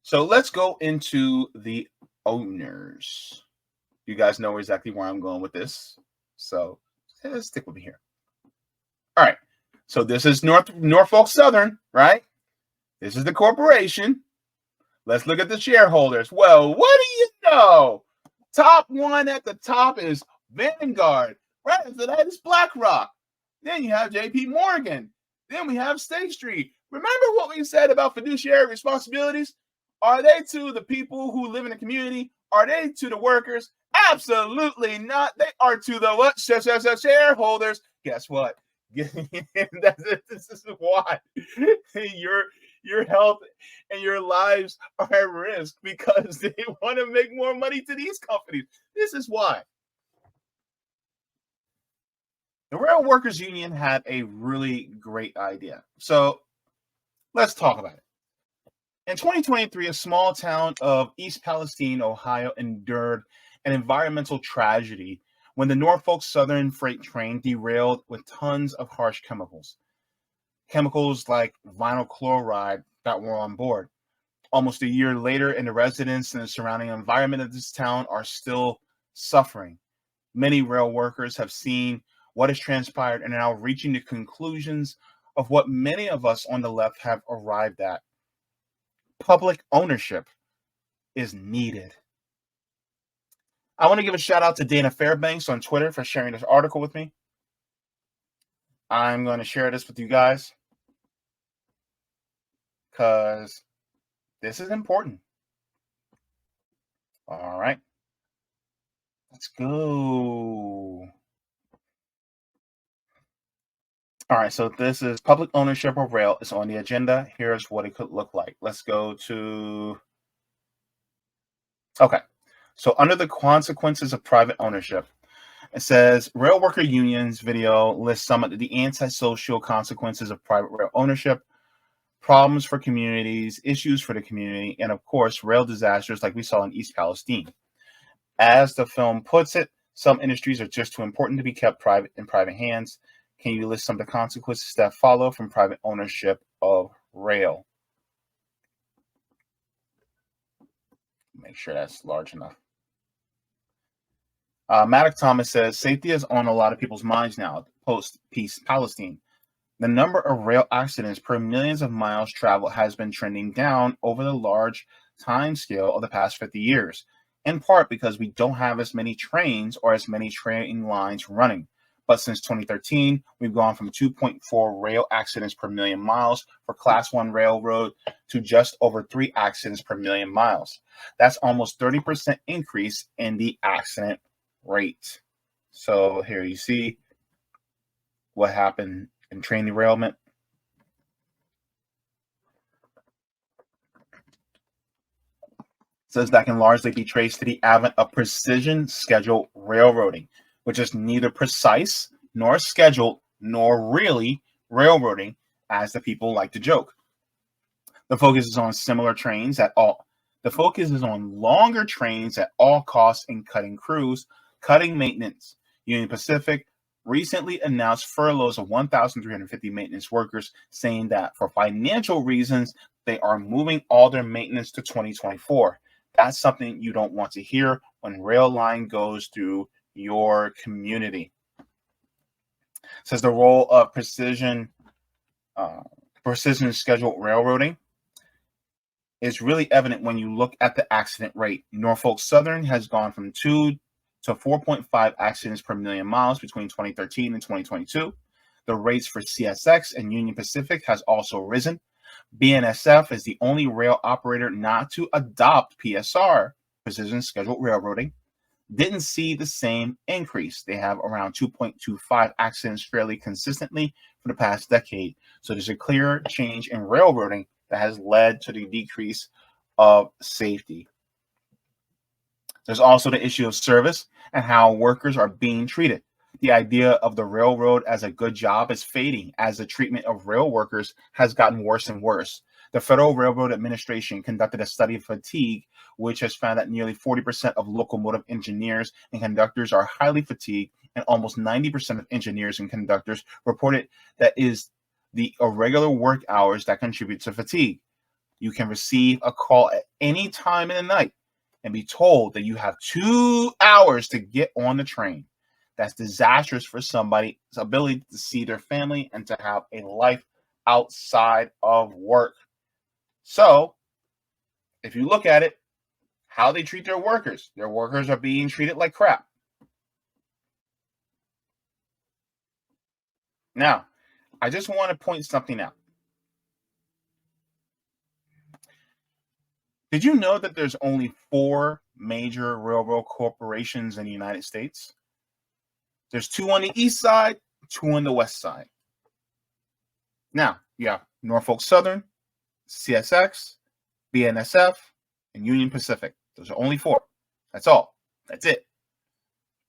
So let's go into the owners. You guys know exactly where I'm going with this. So stick with me here. All right. So this is Norfolk Southern, right? This is the corporation. Let's look at the shareholders. Well, what do you know? Top one at the top is Vanguard. Right after that is BlackRock. Then you have JP Morgan. Then we have State Street. Remember what we said about fiduciary responsibilities? Are they to the people who live in the community? Are they to the workers? Absolutely not. They are to the what? Shareholders. Guess what? This is why your health and your lives are at risk, because they want to make more money to these companies. This is why. The Rail Workers Union had a really great idea. So let's talk about it. In 2023, a small town of East Palestine, Ohio, endured an environmental tragedy when the Norfolk Southern freight train derailed with tons of harsh chemicals. Chemicals like vinyl chloride that were on board. Almost a year later, and the residents and the surrounding environment of this town are still suffering. Many rail workers have seen what has transpired and are now reaching the conclusions of what many of us on the left have arrived at. Public ownership is needed. I want to give a shout out to Dana Fairbanks on Twitter for sharing this article with me. I'm going to share this with you guys because this is important. All right. Let's go. All right, so this is public ownership of rail is on the agenda. Here's what it could look like. Let's go to, okay. So under the consequences of private ownership, it says rail worker unions video lists some of the antisocial consequences of private rail ownership, problems for communities, issues for the community, and of course, rail disasters like we saw in East Palestine. As the film puts it, some industries are just too important to be kept private in private hands. Can you list some of the consequences that follow from private ownership of rail? Make sure that's large enough. Maddox Thomas says, safety is on a lot of people's minds now, post-peace Palestine. The number of rail accidents per millions of miles traveled has been trending down over the large time scale of the past 50 years, in part because we don't have as many trains or as many train lines running. But since 2013, we've gone from 2.4 rail accidents per million miles for Class 1 railroad to just over 3 accidents per million miles. That's almost 30% increase in the accident rate. So here you see what happened in train derailment. It says that can largely be traced to the advent of precision scheduled railroading, which is neither precise nor scheduled nor really railroading, as the people like to joke. The focus is on similar trains at all. The focus is on longer trains at all costs and cutting crews, cutting maintenance. Union Pacific recently announced furloughs of 1,350 maintenance workers, saying that for financial reasons, they are moving all their maintenance to 2024. That's something you don't want to hear when rail line goes through your community. It says the role of precision scheduled railroading is really evident when you look at the accident rate. Norfolk Southern has gone from 2 to 4.5 accidents per million miles between 2013 and 2022. The rates for CSX and Union Pacific has also risen. BNSF is the only rail operator not to adopt PSR, precision scheduled railroading, didn't see the same increase. They have around 2.25 accidents fairly consistently for the past decade. So there's a clear change in railroading that has led to the decrease of safety. There's also the issue of service and how workers are being treated. The idea of the railroad as a good job is fading as the treatment of rail workers has gotten worse and worse. The Federal Railroad Administration conducted a study of fatigue, which has found that nearly 40% of locomotive engineers and conductors are highly fatigued, and almost 90% of engineers and conductors reported that is the irregular work hours that contribute to fatigue. You can receive a call at any time in the night and be told that you have 2 hours to get on the train. That's disastrous for somebody's ability to see their family and to have a life outside of work. So, if you look at it, how they treat their workers are being treated like crap. Now, I just want to point something out. Did you know that there's only 4 major railroad corporations in the United States? There's 2 on the east side, 2 on the west side. Now, you have Norfolk Southern, CSX, BNSF, and Union Pacific. Those are only 4. That's all. That's it.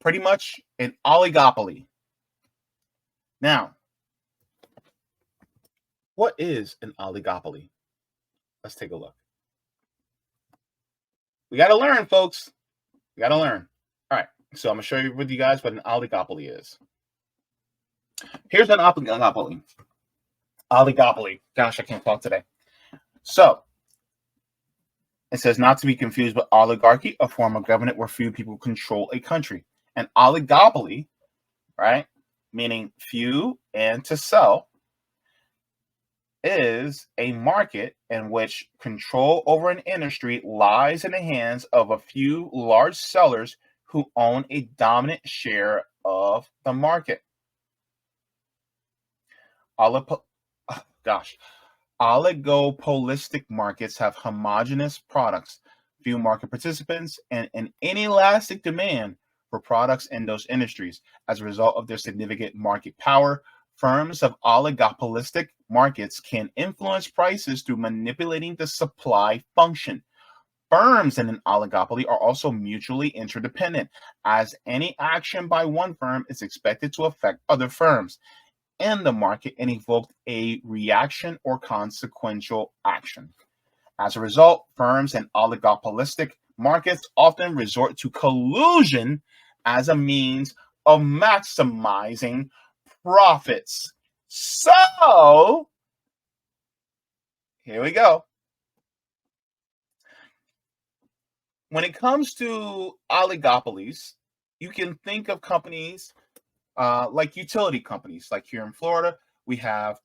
Pretty much an oligopoly. Now, what is an oligopoly? Let's take a look. We got to learn, folks. We got to learn. All right. So I'm going to show you with you guys what an oligopoly is. Here's an oligopoly. Oligopoly. Gosh, I can't talk today. So it says not to be confused with oligarchy, a form of government where few people control a country. An oligopoly, right, meaning few and to sell, is a market in which control over an industry lies in the hands of a few large sellers who own a dominant share of the market. Oligopolistic markets have homogeneous products, few market participants, and an inelastic demand for products in those industries. As a result of their significant market power, firms of oligopolistic markets can influence prices through manipulating the supply function. Firms in an oligopoly are also mutually interdependent, as any action by one firm is expected to affect other firms in the market and evoke a reaction or consequential action. As a result, firms in oligopolistic markets often resort to collusion as a means of maximizing profits. So, here we go. When it comes to oligopolies, you can think of companies like utility companies. Like here in Florida, we have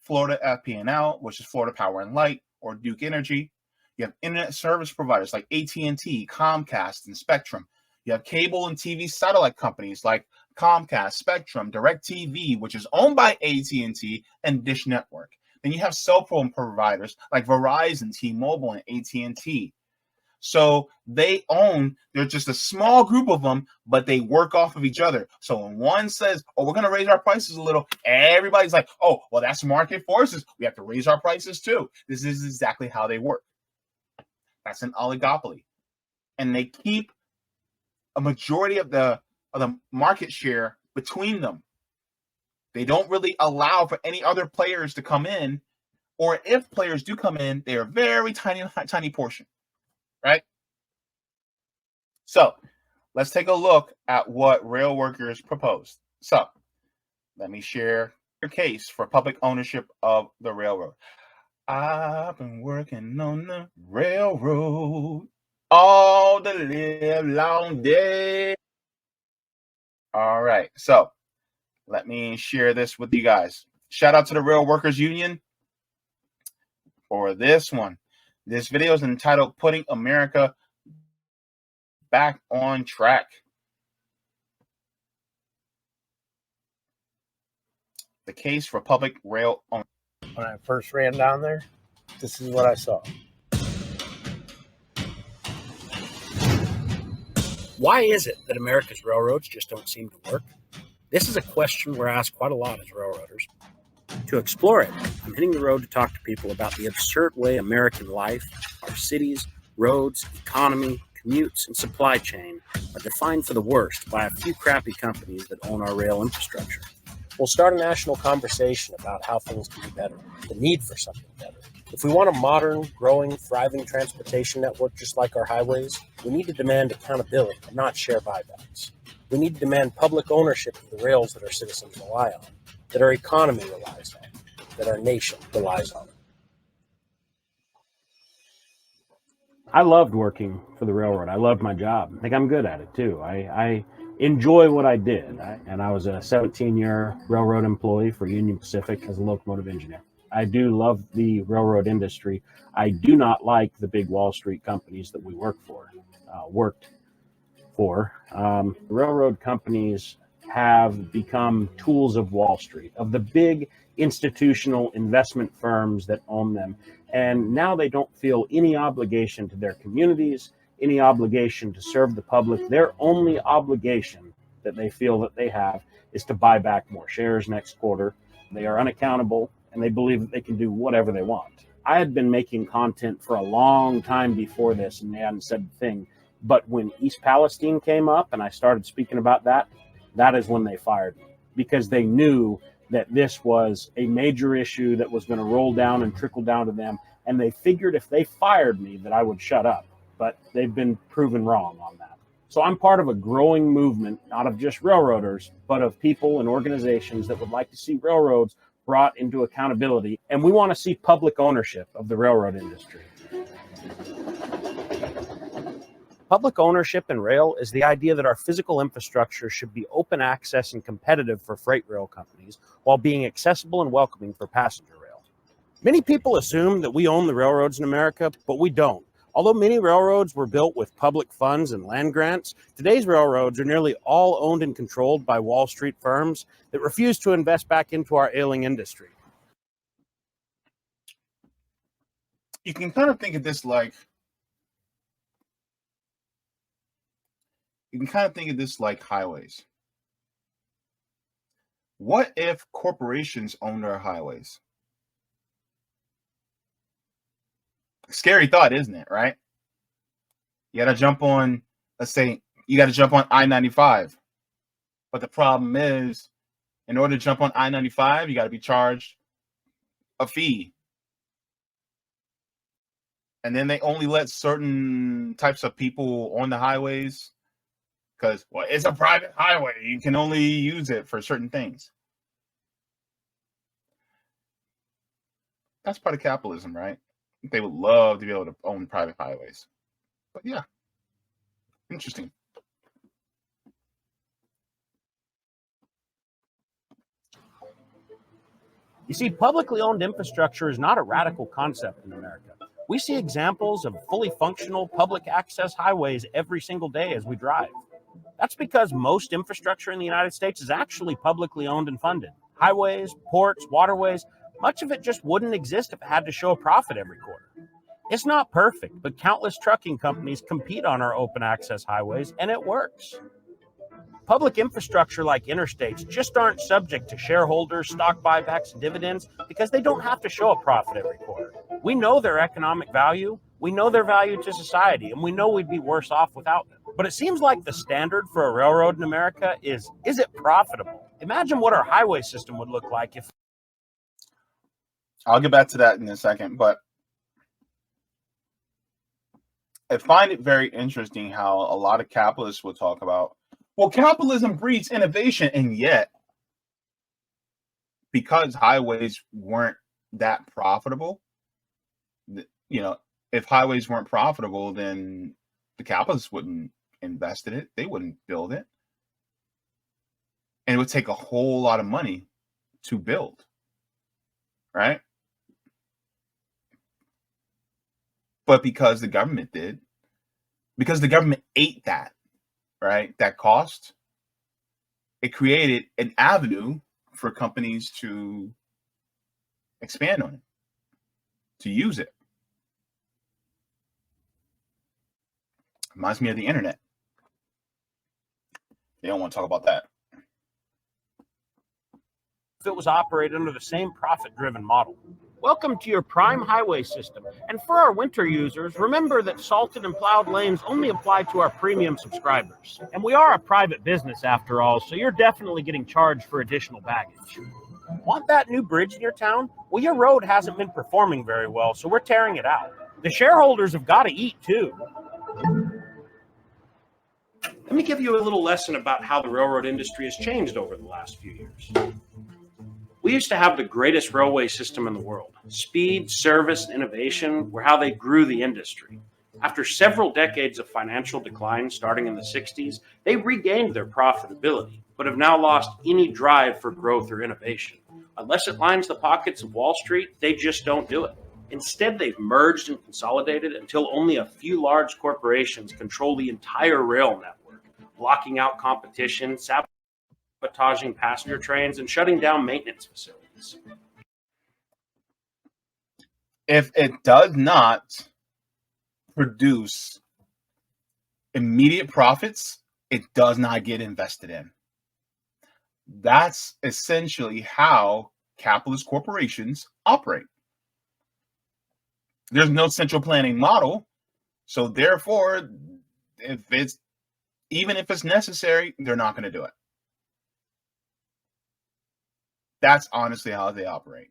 Florida FP&L, which is Florida Power and Light, or Duke Energy. You have internet service providers like AT&T, Comcast, and Spectrum. You have cable and TV satellite companies like Comcast, Spectrum, DirecTV, which is owned by AT&T, and Dish Network. Then you have cell phone providers like Verizon, T-Mobile, and AT&T. So there's just a small group of them, but they work off of each other. So when one says, oh, we're going to raise our prices a little, everybody's like, oh, well, that's market forces. We have to raise our prices too. This is exactly how they work. That's an oligopoly. And they keep a majority of the market share between them. They don't really allow for any other players to come in, or if players do come in, they are a very tiny portion. Right? So let's take a look at what rail workers proposed. So let me share your case for public ownership of the railroad. I've been working on the railroad all the live long day. All right. So let me share this with you guys. Shout out to the Rail Workers Union for this one. This video is entitled Putting America Back on Track. The case for public rail ownership. When I first ran down there, this is what I saw. Why is it that America's railroads just don't seem to work? This is a question we're asked quite a lot as railroaders. To explore it, I'm hitting the road to talk to people about the absurd way American life, our cities, roads, economy, commutes, and supply chain are defined for the worst by a few crappy companies that own our rail infrastructure. We'll start a national conversation about how things can be better, the need for something better. If we want a modern, growing, thriving transportation network just like our highways, we need to demand accountability and not share buybacks. We need to demand public ownership of the rails that our citizens rely on, that our economy relies on, that our nation relies on. I loved working for the railroad. I loved my job. I think I'm good at it too. I enjoy what I did. And I was a 17-year railroad employee for Union Pacific as a locomotive engineer. I do love the railroad industry. I do not like the big Wall Street companies that we worked for. Railroad companies have become tools of Wall Street, of the big institutional investment firms that own them. And now they don't feel any obligation to their communities, any obligation to serve the public. Their only obligation that they feel that they have is to buy back more shares next quarter. They are unaccountable, and they believe that they can do whatever they want. I had been making content for a long time before this, and they hadn't said a thing. But when East Palestine came up and I started speaking about that, that is when they fired me, because they knew that this was a major issue that was going to roll down and trickle down to them. And they figured if they fired me that I would shut up. But they've been proven wrong on that. So I'm part of a growing movement, not of just railroaders, but of people and organizations that would like to see railroads brought into accountability. And we want to see public ownership of the railroad industry. Public ownership in rail is the idea that our physical infrastructure should be open access and competitive for freight rail companies while being accessible and welcoming for passenger rail. Many people assume that we own the railroads in America, but we don't. Although many railroads were built with public funds and land grants, today's railroads are nearly all owned and controlled by Wall Street firms that refuse to invest back into our ailing industry. You can kind of think of this like highways. What if corporations owned our highways? Scary thought, isn't it? Right? You got to jump on, let's say you got to jump on I-95. But the problem is, in order to jump on I-95, you got to be charged a fee. And then they only let certain types of people on the highways because, well, it's a private highway. You can only use it for certain things. That's part of capitalism, right? They would love to be able to own private highways. But yeah, interesting. You see, publicly owned infrastructure is not a radical concept in America. We see examples of fully functional public access highways every single day as we drive. That's because most infrastructure in the United States is actually publicly owned and funded. Highways, ports, waterways, much of it just wouldn't exist if it had to show a profit every quarter. It's not perfect, but countless trucking companies compete on our open access highways, and it works. Public infrastructure like interstates just aren't subject to shareholders, stock buybacks, and dividends because they don't have to show a profit every quarter. We know their economic value, we know their value to society, and we know we'd be worse off without them. But it seems like the standard for a railroad in America is it profitable? Imagine what our highway system would look like if... I'll get back to that in a second, but I find it very interesting how a lot of capitalists will talk about, well, capitalism breeds innovation, and yet, because highways weren't that profitable, if highways weren't profitable, then the capitalists wouldn't invest in it. They wouldn't build it. And it would take a whole lot of money to build, right? But because the government did, because the government ate that, right, that cost, it created an avenue for companies to expand on it, to use it. Reminds me of the internet. They don't want to talk about that. If it was operated under the same profit-driven model. Welcome to your prime highway system. And for our winter users, remember that salted and plowed lanes only apply to our premium subscribers. And we are a private business after all, so you're definitely getting charged for additional baggage. Want that new bridge in your town? Well, your road hasn't been performing very well, so we're tearing it out. The shareholders have got to eat too. Let me give you a little lesson about how the railroad industry has changed over the last few years. We used to have the greatest railway system in the world. Speed, service, and innovation were how they grew the industry. After several decades of financial decline starting in the 60s, they regained their profitability, but have now lost any drive for growth or innovation. Unless it lines the pockets of Wall Street, they just don't do it. Instead, they've merged and consolidated until only a few large corporations control the entire rail network, blocking out competition, sabotaging passenger trains, and shutting down maintenance facilities. If it does not produce immediate profits, it does not get invested in. That's essentially how capitalist corporations operate. There's no central planning model, so therefore, even if it's necessary, they're not going to do it. That's honestly how they operate.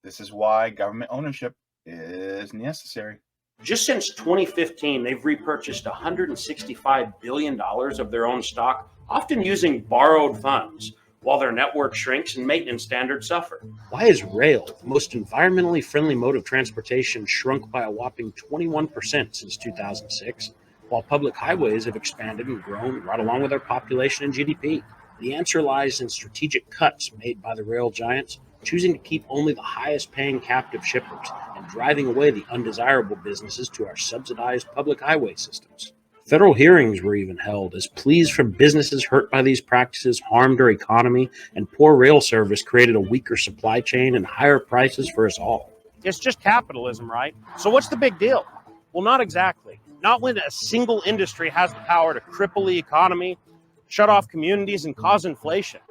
This is why government ownership is necessary. Just since 2015, they've repurchased $165 billion of their own stock, often using borrowed funds, while their network shrinks and maintenance standards suffer. Why is rail, the most environmentally friendly mode of transportation, shrunk by a whopping 21% since 2006, while public highways have expanded and grown right along with our population and GDP? The answer lies in strategic cuts made by the rail giants, choosing to keep only the highest paying captive shippers and driving away the undesirable businesses to our subsidized public highway systems. Federal hearings were even held as pleas from businesses hurt by these practices harmed our economy, and poor rail service created a weaker supply chain and higher prices for us all. It's just capitalism, right? So what's the big deal? Well, not exactly. Not when a single industry has the power to cripple the economy, shut off communities, and cause inflation.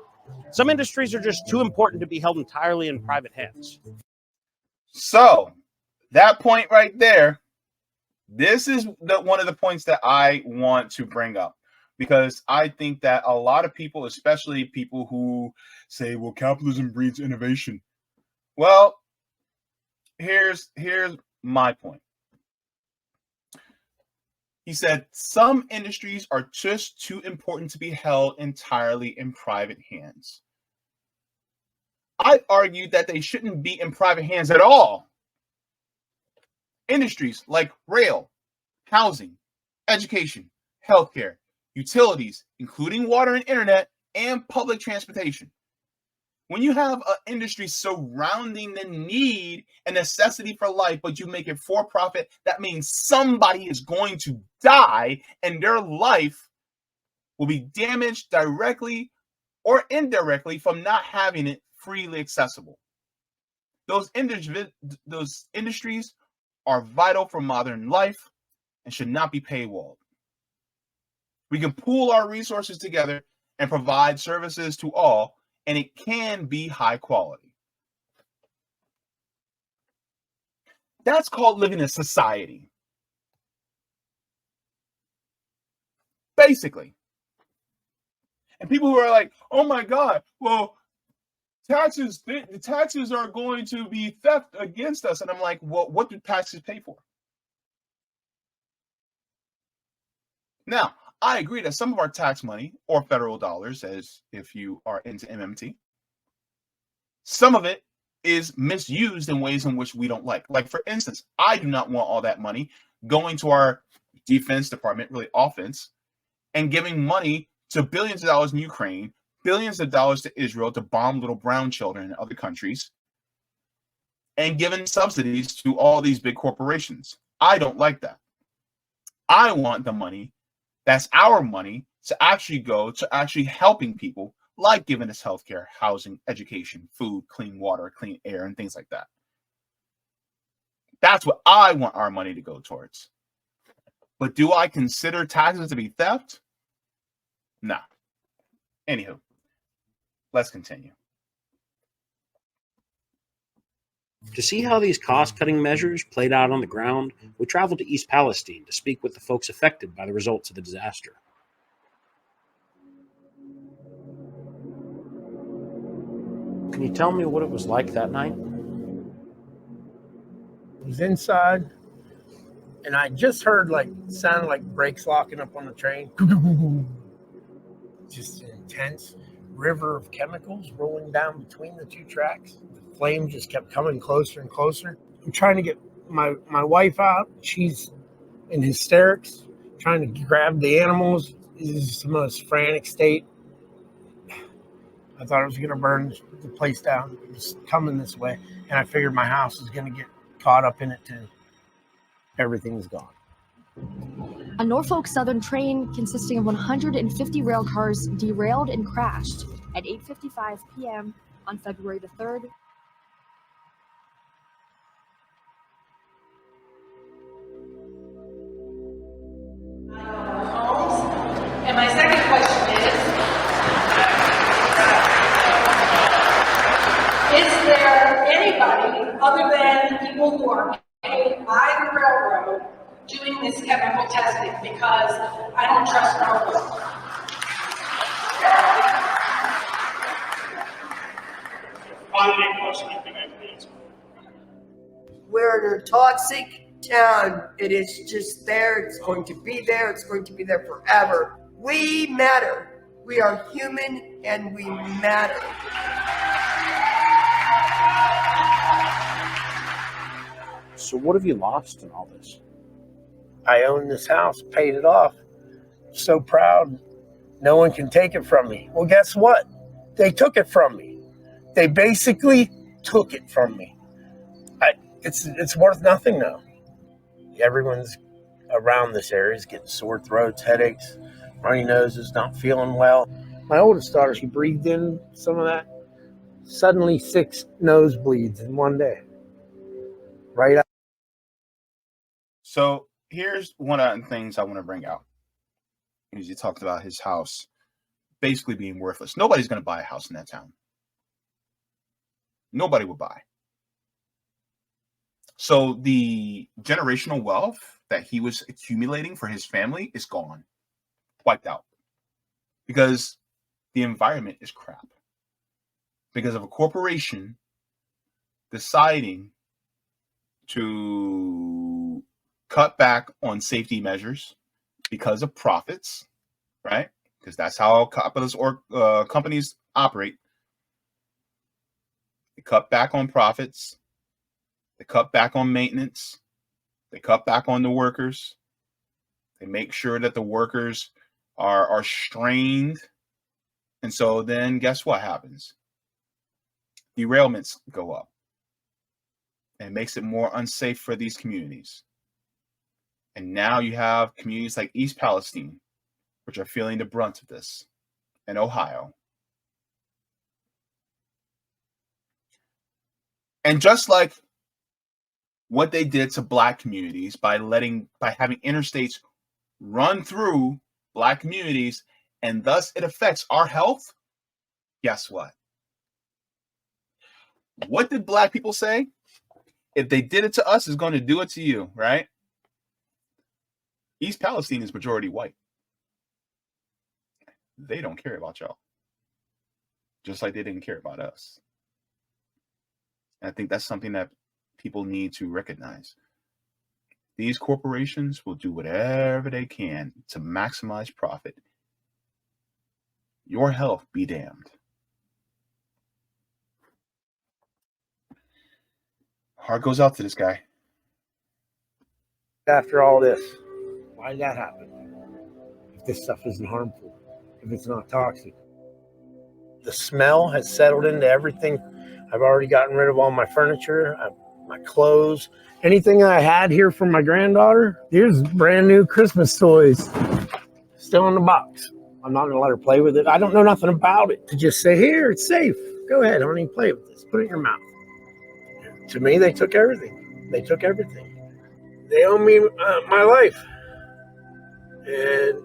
Some industries are just too important to be held entirely in private hands. So, that point right there, this is one of the points that I want to bring up, because I think that a lot of people, especially people who say, well, capitalism breeds innovation. Well, here's my point. He said, some industries are just too important to be held entirely in private hands. I argued that they shouldn't be in private hands at all. Industries like rail, housing, education, healthcare, utilities, including water and internet, and public transportation. When you have an industry surrounding the need and necessity for life, but you make it for profit, that means somebody is going to die and their life will be damaged directly or indirectly from not having it freely accessible. Those industries are vital for modern life and should not be paywalled. We can pool our resources together and provide services to all, and it can be high quality. That's called living in society. Basically. And people who are like, oh my God, well, the taxes are going to be theft against us. And I'm like, well, what do taxes pay for? Now, I agree that some of our tax money, or federal dollars, as if you are into MMT, some of it is misused in ways in which we don't like. Like, for instance, I do not want all that money going to our defense department, really offense, and giving money to billions of dollars in Ukraine, billions of dollars to Israel to bomb little brown children in other countries, and giving subsidies to all these big corporations. I don't like that. I want the money, that's our money, to actually go to actually helping people, like giving us healthcare, housing, education, food, clean water, clean air, and things like that. That's what I want our money to go towards. But do I consider taxes to be theft? No. Anywho, let's continue. To see how these cost-cutting measures played out on the ground, we traveled to East Palestine to speak with the folks affected by the results of the disaster. Can you tell me what it was like that night? I was inside, and I just heard sounded like brakes locking up on the train. Just an intense river of chemicals rolling down between the two tracks. The flames just kept coming closer and closer. I'm trying to get my wife out. She's in hysterics, trying to grab the animals. It's the most frantic state. I thought it was going to burn the place down. It was coming this way, and I figured my house was going to get caught up in it too. Everything's gone. A Norfolk Southern train consisting of 150 rail cars derailed and crashed at 8:55 p.m. on February the 3rd. And my second question is there anybody other than people who are paid by the railroad doing this chemical testing? Because I don't trust Norfolk. We're in a toxic town. It is just there. It's going to be there. It's going to be there forever. We matter. We are human and we matter. So what have you lost in all this? I own this house, paid it off. So proud. No one can take it from me. Well, guess what? They took it from me. They basically took it from me. It's worth nothing now. Everyone's around this area is getting sore throats, headaches, runny noses, not feeling well. My oldest daughter, she breathed in some of that. Suddenly 6 nosebleeds in one day. Right out. So here's one of the things I want to bring out. Because you talked about his house basically being worthless. Nobody's going to buy a house in that town. Nobody would buy. So the generational wealth that he was accumulating for his family is gone, wiped out, because the environment is crap. Because of a corporation deciding to cut back on safety measures because of profits, right? Because that's how capitalist companies operate. They cut back on profits. They cut back on maintenance. They cut back on the workers. They make sure that the workers are strained. And so then guess what happens? Derailments go up. And it makes it more unsafe for these communities. And now you have communities like East Palestine, which are feeling the brunt of this, and Ohio. And just like what they did to Black communities by having interstates run through Black communities, and thus it affects our health, guess what? What did Black people say? If they did it to us, it's going to do it to you, right? East Palestine is majority white. They don't care about y'all. Just like they didn't care about us. And I think that's something that people need to recognize. These corporations will do whatever they can to maximize profit. Your health be damned. Heart goes out to this guy. After all this, why did that happen? If this stuff isn't harmful, if it's not toxic. The smell has settled into everything. I've already gotten rid of all my furniture, my clothes, anything I had here from my granddaughter. Here's brand new Christmas toys, still in the box. I'm not gonna let her play with it. I don't know nothing about it. To just say, here, it's safe. Go ahead, honey, play with this. Put it in your mouth. To me, they took everything. They took everything. They owe me my life. And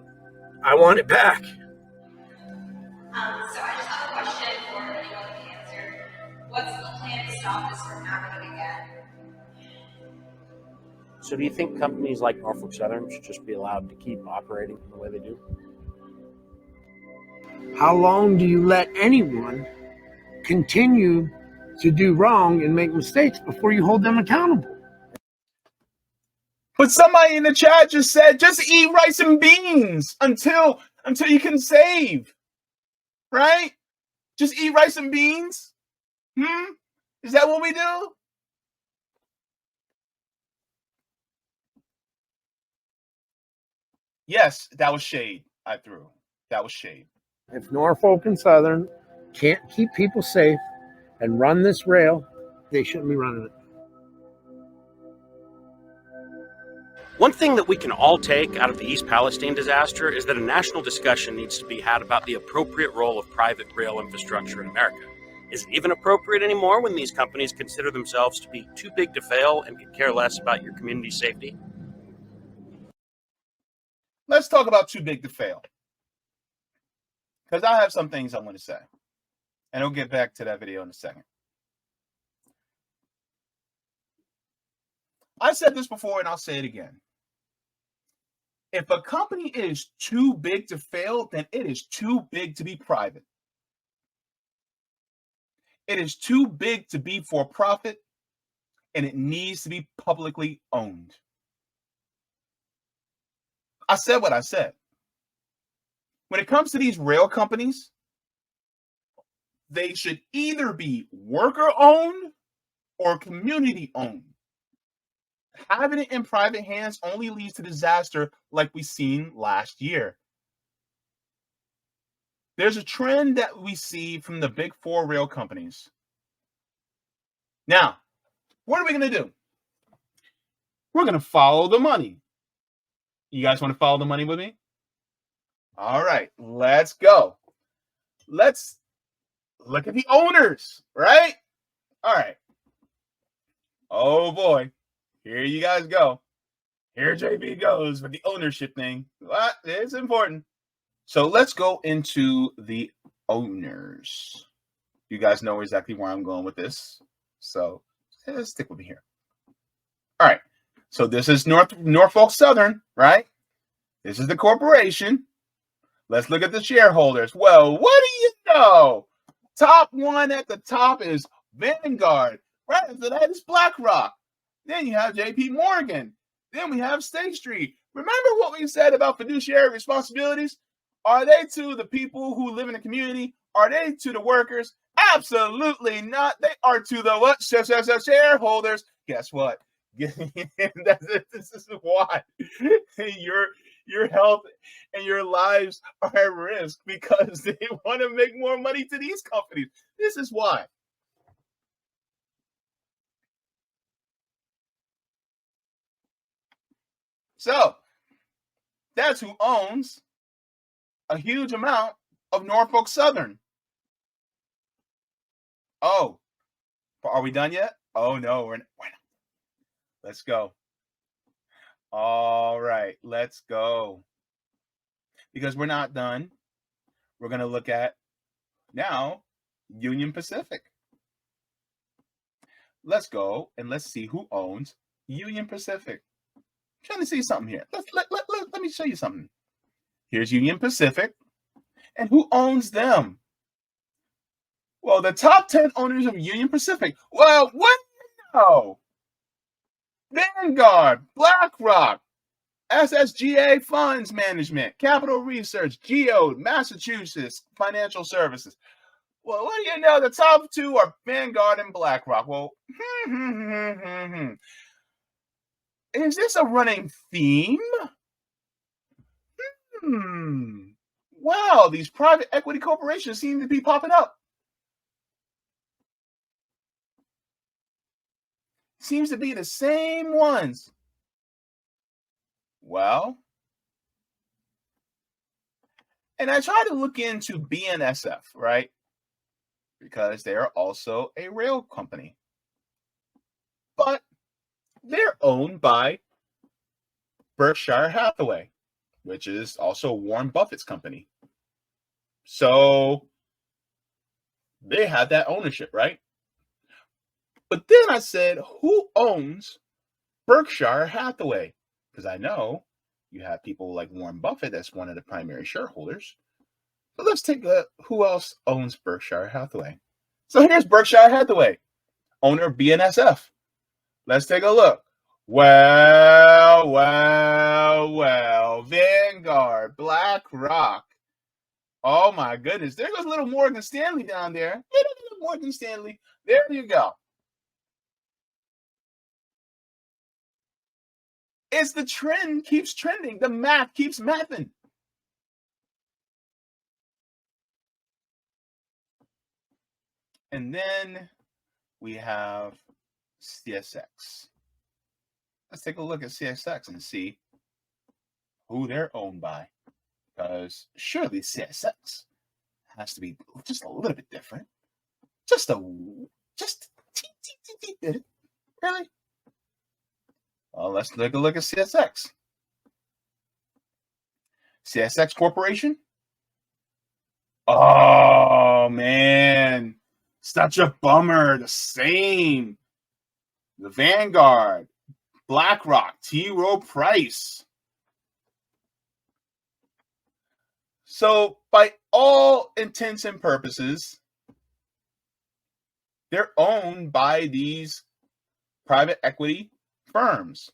I want it back. So I just have a question for anyone who can answer. What's the plan to stop this from happening again? So do you think companies like Norfolk Southern should just be allowed to keep operating the way they do? How long do you let anyone continue to do wrong and make mistakes before you hold them accountable? But somebody in the chat just said, just eat rice and beans until you can save. Right? Just eat rice and beans. Is that what we do? Yes, that was shade I threw. That was shade. If Norfolk and Southern can't keep people safe and run this rail, they shouldn't be running it. One thing that we can all take out of the East Palestine disaster is that a national discussion needs to be had about the appropriate role of private rail infrastructure in America. Is it even appropriate anymore when these companies consider themselves to be too big to fail and could care less about your community's safety? Let's talk about too big to fail. Because I have some things I want to say. And I'll get back to that video in a second. I said this before and I'll say it again. If a company is too big to fail, then it is too big to be private. It is too big to be for profit, and it needs to be publicly owned. I said what I said. When it comes to these rail companies, they should either be worker-owned or community-owned. Having it in private hands only leads to disaster like we seen last year. There's a trend that we see from the big four rail companies. Now, what are we going to do? We're going to follow the money. You guys want to follow the money with me? All right, let's go. Let's look at the owners, right? All right. Oh boy. Here you guys go. Here JB goes with the ownership thing. What? It's important. So let's go into the owners. You guys know exactly where I'm going with this. So stick with me here. All right. So this is Norfolk Southern, right? This is the corporation. Let's look at the shareholders. Well, what do you know? Top one at the top is Vanguard. Right after that is BlackRock. Then you have JP Morgan. Then we have State Street. Remember what we said about fiduciary responsibilities? Are they to the people who live in the community? Are they to the workers? Absolutely not. They are to the what? Shareholders. Guess what? This is why your health and your lives are at risk, because they want to make more money to these companies. This is why. So that's who owns a huge amount of Norfolk Southern. Oh, are we done yet? Oh no, we're not. Let's go. All right, let's go. Because we're not done. We're going to look at now Union Pacific. Let's go and let's see who owns Union Pacific. I'm trying to see something here. Let me show you something. Here's Union Pacific. And who owns them? Well, the top 10 owners of Union Pacific. Well, what do you know? Vanguard, BlackRock, SSGA Funds Management, Capital Research, Geode, Massachusetts Financial Services. Well, what do you know? The top two are Vanguard and BlackRock. Well, is this a running theme? Wow, these private equity corporations seem to be popping up. Seems to be the same ones. Well, and I try to look into BNSF, right? Because they are also a rail company. But they're owned by Berkshire Hathaway, which is also Warren Buffett's company. So they have that ownership, right? But then I said, who owns Berkshire Hathaway? Because I know you have people like Warren Buffett, that's one of the primary shareholders. So let's take a look. Who else owns Berkshire Hathaway? So here's Berkshire Hathaway, owner of BNSF. Let's take a look. Well, Vanguard, BlackRock. Oh my goodness, there goes little Morgan Stanley down there. Little Morgan Stanley. There you go. It's the trend keeps trending. The math keeps mathing. And then we have CSX. Let's take a look at CSX and see who they're owned by. Because surely CSX has to be just a little bit different. Just really? Well, let's take a look at CSX. CSX Corporation? Oh, man. Such a bummer. The same. The Vanguard, BlackRock, T. Rowe Price. So, by all intents and purposes, they're owned by these private equity firms,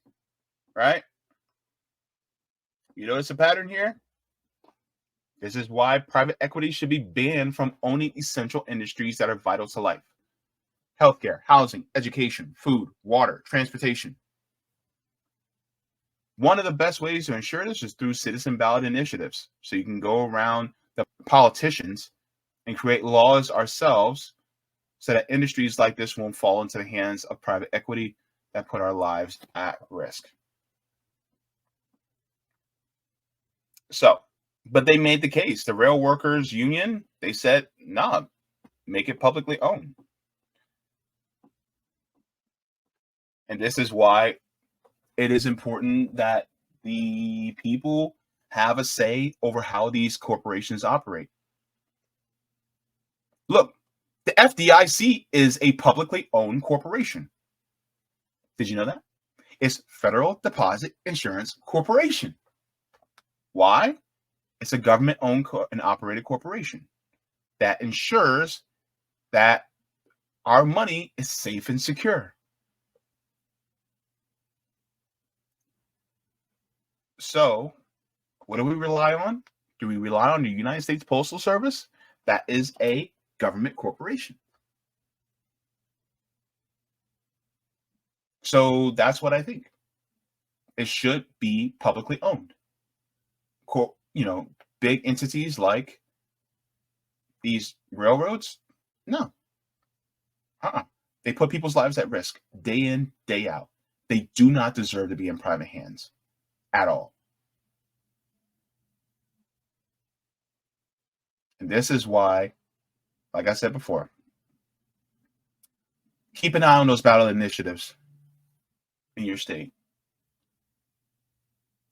right? You notice a pattern here? This is why private equity should be banned from owning essential industries that are vital to life. Healthcare, housing, education, food, water, transportation. One of the best ways to ensure this is through citizen ballot initiatives. So you can go around the politicians and create laws ourselves so that industries like this won't fall into the hands of private equity that put our lives at risk. So, but they made the case. The rail workers union, they said, nah, make it publicly owned. And this is why it is important that the people have a say over how these corporations operate. Look, the FDIC is a publicly owned corporation. Did you know that? It's Federal Deposit Insurance Corporation. Why? It's a government-owned and operated corporation that ensures that our money is safe and secure. So, what do we rely on? Do we rely on the United States Postal Service? That is a government corporation. So that's what I think. It should be publicly owned. Big entities like these railroads, no. They put people's lives at risk day in, day out. They do not deserve to be in private hands at all. And this is why, like I said before, keep an eye on those ballot initiatives in your state.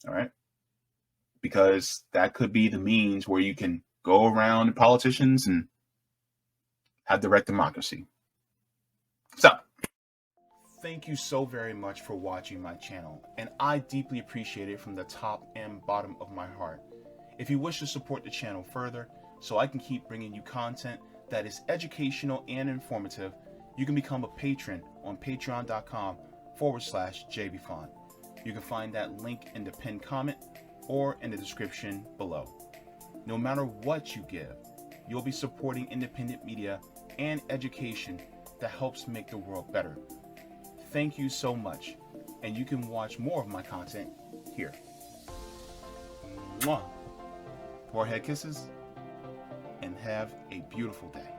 All right? Because that could be the means where you can go around the politicians and have direct democracy. So, thank you so very much for watching my channel, and I deeply appreciate it from the top and bottom of my heart. If you wish to support the channel further, so I can keep bringing you content that is educational and informative, you can become a patron on patreon.com/Jaybefaunt. You can find that link in the pinned comment or in the description below. No matter what you give, you'll be supporting independent media and education that helps make the world better. Thank you so much, and you can watch more of my content here. Mwah. Forehead kisses, and have a beautiful day.